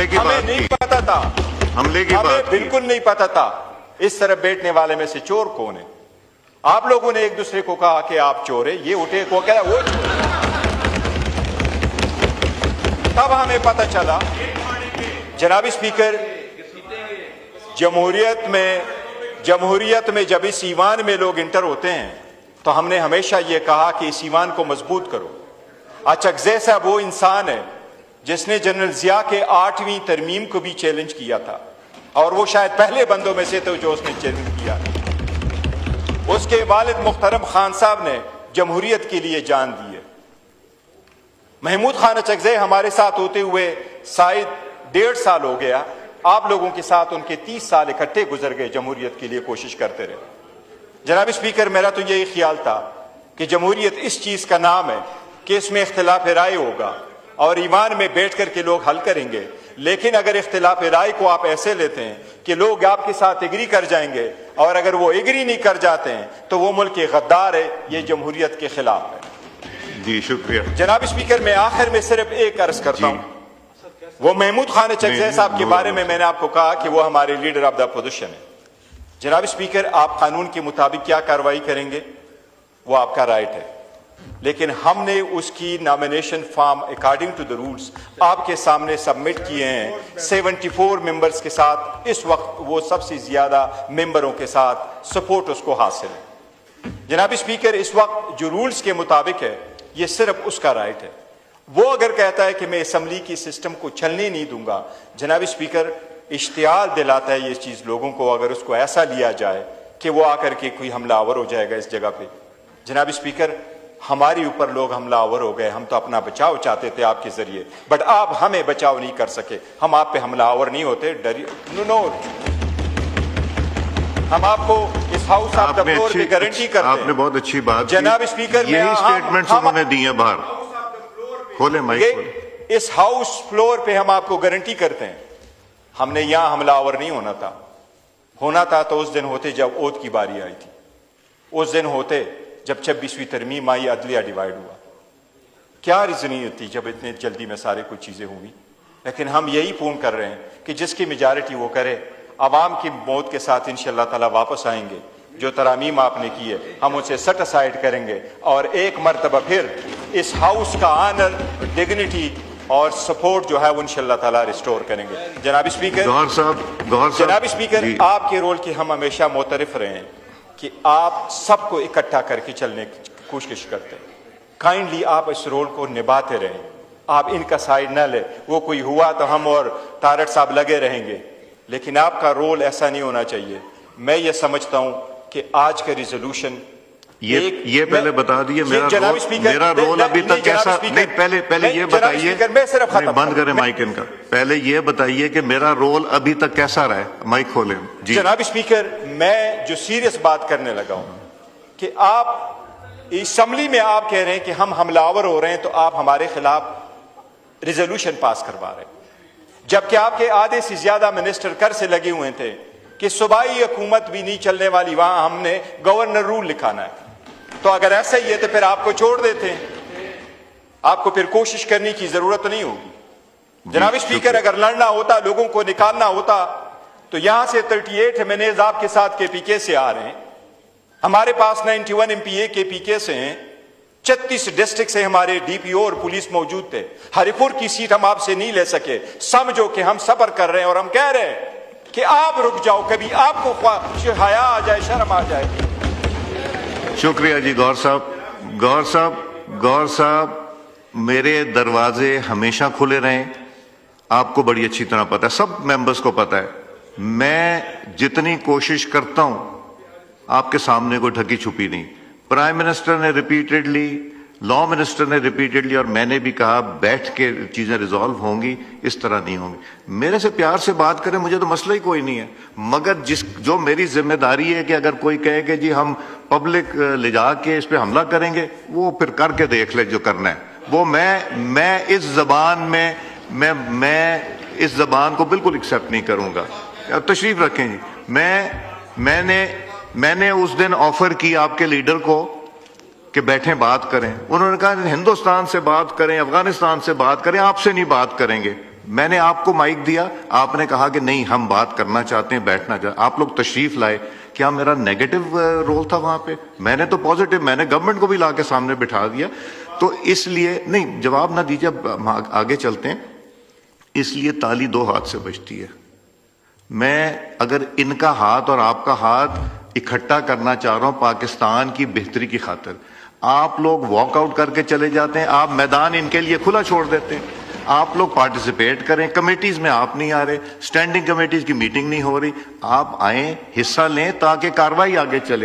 हमले की हमें बात नहीं की, पता था, हमले की हमें बात की। बिल्कुल नहीं पता था इस तरफ बैठने वाले में से चोर कौन है। आप लोगों ने एक दूसरे को कहा कि आप चोर है, ये उठे को कह वो चोर है। तब हमें पता चला। जनाब स्पीकर, जमहूरियत में जब इस ईवान में लोग इंटर होते हैं तो हमने हमेशा ये कहा कि इस ईवान को मजबूत करो। अचकज़ई साहब वो इंसान है जिसने जनरल जिया के 8वीं तरमीम को भी चैलेंज किया था, और वो शायद पहले बंदों में से थे जो उसने चैलेंज किया। उसके वालिद मुख्तरम खान साहब ने जमहूरियत के लिए जान दी है। महमूद खान अचकज़ई हमारे साथ होते हुए शायद 1.5 साल हो गया। आप लोगों के साथ उनके 30 साल इकट्ठे गुजर गए, जमहूरियत के लिए कोशिश करते रहे। जनाब स्पीकर, मेरा तो यही ख्याल था कि जमहूरियत इस चीज का नाम है कि इसमें इख्तिलाफ राय होगा और ईवान में बैठ कर के लोग हल करेंगे। लेकिन अगर इख्तिलाफ राय को आप ऐसे लेते हैं कि लोग आपके साथ एग्री कर जाएंगे और अगर वो एग्री नहीं कर जाते हैं तो वो मुल्क के गद्दार है, ये जमहूरियत के खिलाफ है। जी शुक्रिया जनाब स्पीकर, मैं आखिर में सिर्फ एक अर्ज करता हूँ। वो महमूद खान अचकज़ई साहब के बारे में मैंने आपको कहा कि वो हमारे लीडर ऑफ द अपोजिशन है। जनाब स्पीकर, आप कानून के मुताबिक क्या कार्रवाई करेंगे वो आपका राइट है, लेकिन हमने उसकी nomination form according to the rules आपके सामने सबमिट किए हैं 74 मेंबर्स के साथ। इस वक्त वो सबसे ज्यादा मेंबरों के साथ सपोर्ट उसको हासिल है। जनाब स्पीकर, इस वक्त जो रूल्स के मुताबिक है ये सिर्फ उसका राइट है। वो अगर कहता है कि मैं असम्बली की सिस्टम को चलने नहीं दूंगा, जनाब स्पीकर इश्तियाल दिलाता है ये चीज लोगों को, अगर उसको ऐसा लिया जाए कि वो आकर के कोई हमलावर हो जाएगा इस जगह पे। जनाब स्पीकर, हमारे ऊपर लोग हमलावर हो गए, हम तो अपना बचाव चाहते थे आपके जरिए, बट आप हमें बचाव नहीं कर सके। हम आप पे हमलावर नहीं होते, डरिए नो। हम आपको इस हाउस ऑफ द फ्लोर पे गारंटी करते हैं। आपने बहुत अच्छी बात जनाब स्पीकर, यही स्टेटमेंट उन्होंने दी है बाहर। खोले माइक। इस हाउस फ्लोर पे हम आपको गारंटी करते हैं हमने यहां हमलावर नहीं होना था तो उस दिन होते जब ओथ की बारी आई थी, उस दिन होते जब 26वीं तरमीम आई, अदलिया डिवाइड हुआ। क्या रीजनियत थी जब इतने जल्दी में सारे कुछ चीजें हुई। लेकिन हम यही पूर्ण कर रहे हैं कि जिसकी मेजॉरिटी वो करे। अवाम की मौत के साथ इंशाअल्लाह ताला वापस आएंगे। जो तरामीम आपने की है हम उसे सेट असाइड करेंगे और एक मरतबा फिर इस हाउस का आनर, डिग्निटी और सपोर्ट जो है वो इंशाअल्लाह ताला रिस्टोर करेंगे। जनाब स्पीकर, जनाब स्पीकर, आपके रोल की हम हमेशा मोतरफ रहे हैं कि आप सबको इकट्ठा करके चलने की कोशिश करते हैं। काइंडली आप इस रोल को निभाते रहें, आप इनका साइड न ले। वो कोई हुआ तो हम और तारड़ साहब लगे रहेंगे, लेकिन आपका रोल ऐसा नहीं होना चाहिए। मैं ये समझता हूं कि आज का रिजोल्यूशन ये पहले बता दिए मेरा रोल अभी तक कैसा नहीं। पहले ये बताइए, बंद करें माइक इनका। पहले ये बताइए कि मेरा रोल अभी तक कैसा रहा है। माइक खोले जी। जनाब स्पीकर, मैं जो सीरियस बात करने लगा हूं कि आप असेंबली में आप कह रहे हैं कि हम हमलावर हो रहे हैं, तो आप हमारे खिलाफ रिजोल्यूशन पास करवा रहे हैं, जबकि आपके आधे से ज्यादा मिनिस्टर कर से लगे हुए थे कि सूबाई हुकूमत भी नहीं चलने वाली, वहां हमने गवर्नर रूल लिखाना है। तो अगर ऐसा ही है तो फिर आपको छोड़ देते हैं, आपको फिर कोशिश करने की जरूरत नहीं होगी। जनाब स्पीकर, अगर लड़ना होता, लोगों को निकालना होता, तो यहां से 38 एमएनएज आपके साथ केपीके से आ रहे हैं, हमारे पास 91 एमपीए केपीके से हैं, 36 डिस्ट्रिक्ट से हमारे डीपीओ और पुलिस मौजूद थे। हरिपुर की सीट हम आपसे नहीं ले सके। समझो कि हम सब्र कर रहे हैं और हम कह रहे हैं कि आप रुक जाओ, कभी आपको हया आ जाए, शर्म आ जाए। शुक्रिया जी। गौर साहब, मेरे दरवाजे हमेशा खुले रहें। आपको बड़ी अच्छी तरह पता है, सब मेंबर्स को पता है, मैं जितनी कोशिश करता हूं आपके सामने कोई ढकी छुपी नहीं। प्राइम मिनिस्टर ने रिपीटेडली, लॉ मिनिस्टर ने रिपीटेडली, और मैंने भी कहा बैठ के चीजें रिजॉल्व होंगी, इस तरह नहीं होंगी। मेरे से प्यार से बात करें, मुझे तो मसला ही कोई नहीं है, मगर जो मेरी जिम्मेदारी है कि अगर कोई कहे कि जी हम पब्लिक ले जाके इस पे हमला करेंगे, वो फिर करके देख ले जो करना है। वो मैं इस जबान में मैं इस जबान को बिल्कुल एक्सेप्ट नहीं करूंगा। अब तशरीफ रखें जी। मैंने उस दिन ऑफर की आपके लीडर को कि बैठें बात करें, उन्होंने कहा हिंदुस्तान से बात करें, अफगानिस्तान से बात करें, आपसे नहीं बात करेंगे। میں نے آپ کو مائک دیا, آپ نے کہا کہ نہیں ہم بات کرنا چاہتے ہیں, بیٹھنا چاہتے ہیں, آپ لوگ تشریف لائے. کیا میرا نیگیٹو رول تھا وہاں پہ؟ میں نے تو پازیٹو, میں نے گورنمنٹ کو بھی لا کے سامنے بٹھا دیا. تو اس لیے نہیں, جواب نہ دیجیے, اب آگے چلتے ہیں. اس لیے تالی دو ہاتھ سے بجتی ہے. میں اگر ان کا ہاتھ اور آپ کا ہاتھ اکٹھا کرنا چاہ رہا ہوں پاکستان کی بہتری کی خاطر, آپ لوگ واک آؤٹ کر کے چلے جاتے ہیں, آپ میدان ان کے لیے کھلا چھوڑ دیتے ہیں. آپ لوگ پارٹیسپیٹ کریں, کمیٹیز میں آپ نہیں آ رہے, اسٹینڈنگ کمیٹیز کی میٹنگ نہیں ہو رہی, آپ آئیں, حصہ لیں تاکہ کاروائی آگے چلے.